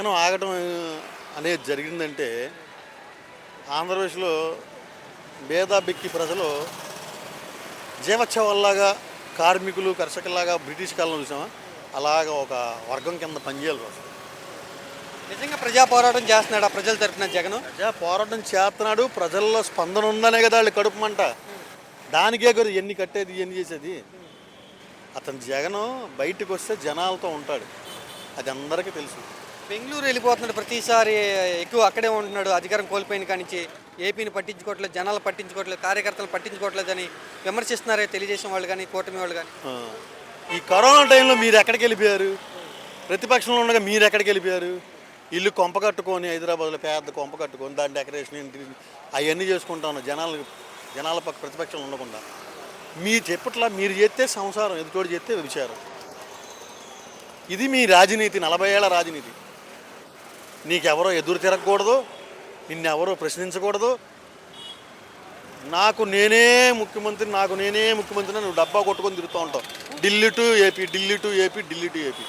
జనం ఆగటం అనేది జరిగిందంటే ఆంధ్రప్రదేశ్లో భేదాబెక్కి ప్రజలు జీవోత్సవాల్లాగా కార్మికులు కర్షకుల్లాగా బ్రిటిష్ కాలంలో చూసామా అలాగా ఒక వర్గం కింద పనిచేయాల్సి వస్తుంది. నిజంగా ప్రజా పోరాటం చేస్తున్నాడు ఆ ప్రజల తరపున జగన్. ప్రజా పోరాటం చేస్తున్నాడు, ప్రజల్లో స్పందన ఉందనే కదా వాళ్ళు కడుపు మంట. దానికే కదా ఎన్ని కట్టేది ఎన్ని చేసేది. అతను జగన్ బయటకు వస్తే జనాలతో ఉంటాడు, అది అందరికీ తెలుసు. బెంగళూరు వెళ్ళిపోతున్నాడు ప్రతిసారి, ఎక్కువ అక్కడే ఉంటున్నాడు. అధికారం కోల్పోయిన కానించి ఏపీని పట్టించుకోవట్లేదు, జనాలు పట్టించుకోవట్లేదు, కార్యకర్తలు పట్టించుకోవట్లేదు అని విమర్శిస్తున్నారే తెలుగుదేశం వాళ్ళు కానీ కూటమి వాళ్ళు కానీ. ఆ, ఈ కరోనా టైంలో మీరు ఎక్కడికి వెళ్ళిపోయారు? ప్రతిపక్షంలో ఉండగా మీరు ఎక్కడికి వెళ్ళిపోయారు? ఇల్లు కొంప కట్టుకొని హైదరాబాద్లో పెద్ద కొంప కట్టుకొని దాని డెకరేషన్ ఇంటి అవన్నీ చేసుకుంటా ఉన్నాం జనాల పక్క ప్రతిపక్షంలో ఉండకుండా. మీరు చెప్పట్లా, మీరు చేస్తే సంసారం, ఎదుటోడు చేస్తే విచారం. ఇది మీ రాజనీతి, 40 ఏళ్ల రాజనీతి. నీకెవరో ఎదురు తిరగకూడదు, నిన్నెవరో ప్రశ్నించకూడదు, నాకు నేనే ముఖ్యమంత్రి నువ్వు డబ్బా కొట్టుకొని తిరుగుతూ ఉంటావు. Delhi to AP, Delhi to AP, Delhi to AP.